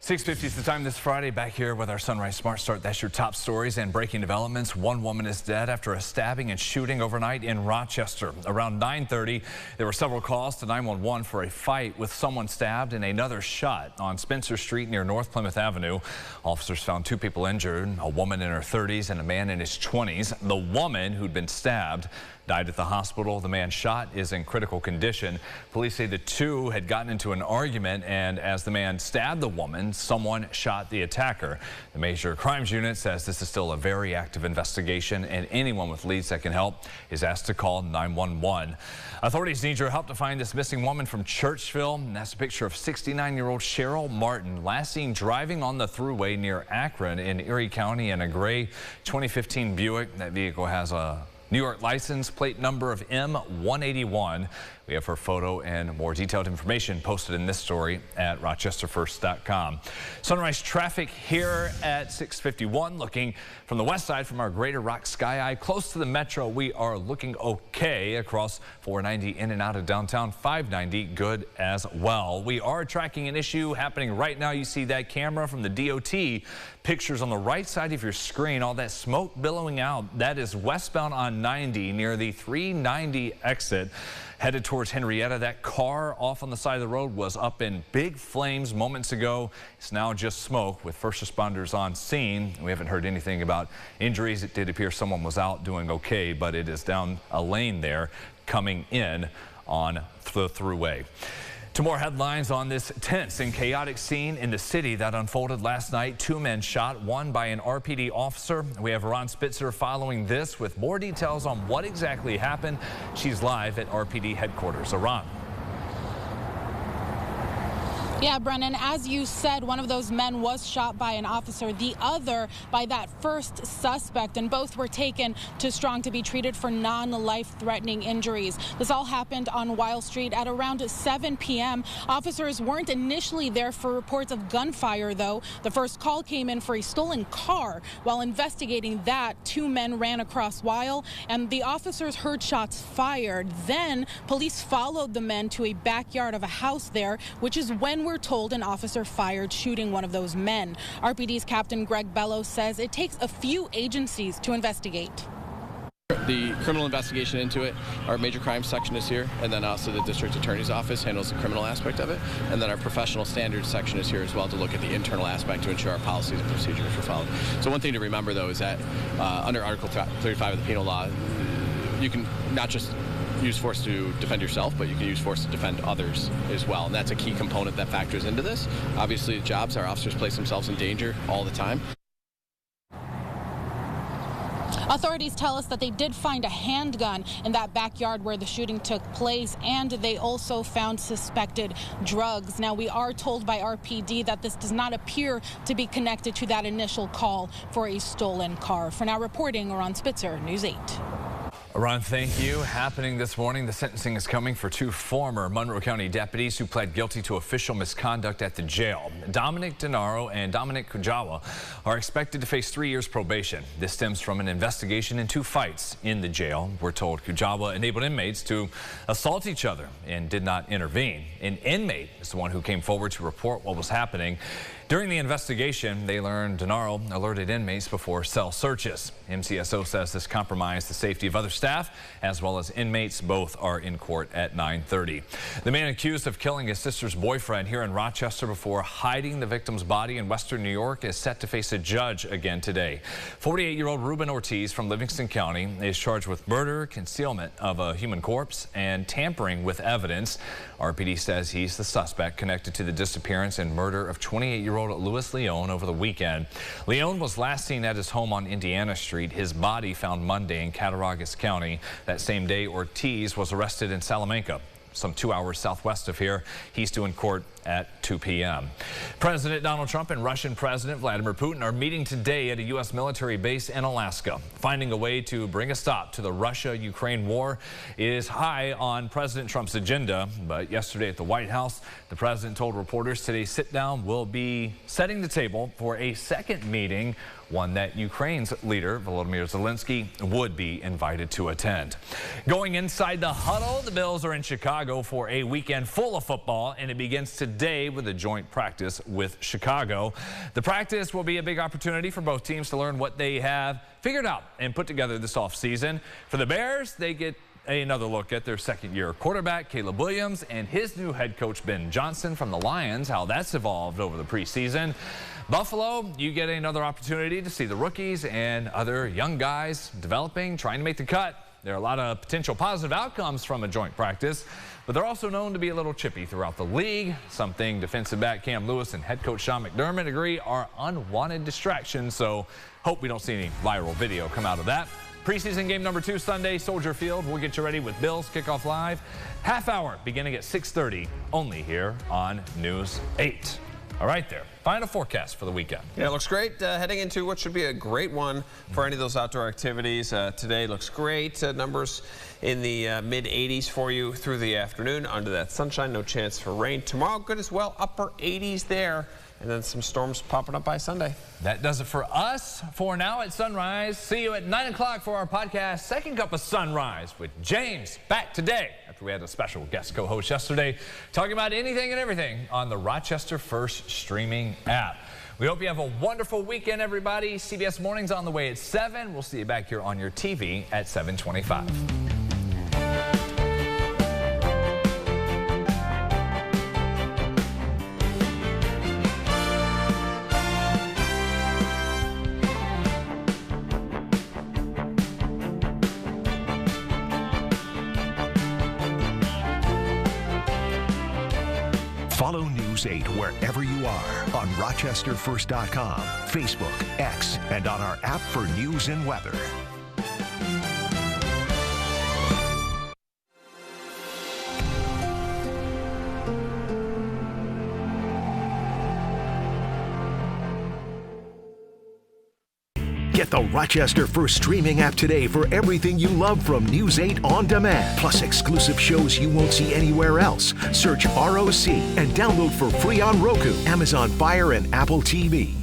6:50 is the time this Friday. Back here with our Sunrise Smart Start. That's your top stories and breaking developments. One woman is dead after a stabbing and shooting overnight in Rochester. Around 9:30, there were several calls to 911 for a fight with someone stabbed and another shot on Spencer Street near North Plymouth Avenue. Officers found two people injured, a woman in her 30s and a man in his 20s. The woman who'd been stabbed died at the hospital. The man shot is in critical condition. Police say the two had gotten into an argument, and as the man stabbed the woman, someone shot the attacker. The Major Crimes Unit says this is still a very active investigation, and anyone with leads that can help is asked to call 911. Authorities need your help to find this missing woman from Churchville. And that's a picture of 69-year-old Cheryl Martin, last seen driving on the thruway near Akron in Erie County in a gray 2015 Buick. That vehicle has a New York license plate number of M181. We have her photo and more detailed information posted in this story at rochesterfirst.com. Sunrise traffic here at 6:51. Looking from the west side from our Greater Rock Sky Eye close to the metro, we are looking okay across 490 in and out of downtown. 590 good as well. We are tracking an issue happening right now. You see that camera from the DOT. Pictures on the right side of your screen. All that smoke billowing out. That is westbound on 90 near the 390 exit. Headed towards Henrietta. That car off on the side of the road was up in big flames moments ago. It's now just smoke with first responders on scene. We haven't heard anything about injuries. It did appear someone was out doing okay, but it is down a lane there coming in on the thruway. To more headlines on this tense and chaotic scene in the city that unfolded last night. Two men shot, one by an RPD officer. We have Ron Spitzer following this with more details on what exactly happened. She's live at RPD headquarters. Ron. Yeah, Brennan, as you said, one of those men was shot by an officer, the other by that first suspect, and both were taken to Strong to be treated for non-life-threatening injuries. This all happened on Weil Street at around 7 p.m. Officers weren't initially there for reports of gunfire, though. The first call came in for a stolen car. While investigating that, two men ran across Weil, and the officers heard shots fired. Then police followed the men to a backyard of a house there, which is when we're told an officer fired, shooting one of those men. RPD's Captain Greg Bellows says it takes a few agencies to investigate. The criminal investigation into it, our major crime section is here, and then also the district attorney's office handles the criminal aspect of it, and then our professional standards section is here as well to look at the internal aspect to ensure our policies and procedures are followed. So one thing to remember, though, is that under Article 35 of the penal law, you can not just use force to defend yourself, but you can use force to defend others as well. And that's a key component that factors into this. Obviously, the jobs, our officers place themselves in danger all the time. Authorities tell us that they did find a handgun in that backyard where the shooting took place, and they also found suspected drugs. Now, we are told by RPD that this does not appear to be connected to that initial call for a stolen car. For now, reporting, Ron Spitzer, News 8. Ron, thank you. Happening this morning, the sentencing is coming for two former Monroe County deputies who pled guilty to official misconduct at the jail. Dominic Denaro and Dominic Kujawa are expected to face 3 years probation. This stems from an investigation into fights in the jail. We're told Kujawa enabled inmates to assault each other and did not intervene. An inmate is the one who came forward to report what was happening. During the investigation, they learned Denaro alerted inmates before cell searches. MCSO says this compromised the safety of other staff as well as inmates. Both are in court at 9:30. The man accused of killing his sister's boyfriend here in Rochester before hiding the victim's body in western New York is set to face a judge again today. 48-year-old Ruben Ortiz from Livingston County is charged with murder, concealment of a human corpse, and tampering with evidence. RPD says he's the suspect connected to the disappearance and murder of 28-year-old Louis Leon over the weekend. Leon was last seen at his home on Indiana Street. His body found Monday in Cattaraugus County. That same day, Ortiz was arrested in Salamanca, some 2 hours southwest of here. He's due in court at 2 p.m. President Donald Trump and Russian President Vladimir Putin are meeting today at a U.S. military base in Alaska. Finding a way to bring a stop to the Russia-Ukraine war is high on President Trump's agenda. But yesterday at the White House, the president told reporters today's sit-down will be setting the table for a second meeting, one that Ukraine's leader, Volodymyr Zelensky, would be invited to attend. Going inside the huddle, the Bills are in Chicago for a weekend full of football, and it begins today. today with a joint practice with Chicago. The practice will be a big opportunity for both teams to learn what they have figured out and put together this offseason. For the Bears, they get another look at their second-year quarterback, Caleb Williams, and his new head coach, Ben Johnson from the Lions, how that's evolved over the preseason. Buffalo, you get another opportunity to see the rookies and other young guys developing, trying to make the cut. There are a lot of potential positive outcomes from a joint practice, but they're also known to be a little chippy throughout the league, something defensive back Cam Lewis and head coach Sean McDermott agree are unwanted distractions, so hope we don't see any viral video come out of that. Preseason game number 2 Sunday, Soldier Field. We'll get you ready with Bills Kickoff Live. Half hour beginning at 6:30, only here on News 8. All right there. Final forecast for the weekend. Yeah, it looks great. Heading into what should be a great one for any of those outdoor activities. Today looks great. Numbers in the mid-80s for you through the afternoon. Under that sunshine, no chance for rain. Tomorrow, good as well. Upper 80s there. And then some storms popping up by Sunday. That does it for us for now at Sunrise. See you at 9 o'clock for our podcast, Second Cup of Sunrise with James, back today after we had a special guest co-host yesterday talking about anything and everything on the Rochester First streaming app. We hope you have a wonderful weekend, everybody. CBS Mornings on the way at 7. We'll see you back here on your TV at 7:25. Follow News 8 wherever you are on RochesterFirst.com, Facebook, X, and on our app for news and weather. Get the Rochester First streaming app today for everything you love from News 8 On Demand. Plus exclusive shows you won't see anywhere else. Search ROC and download for free on Roku, Amazon Fire, and Apple TV.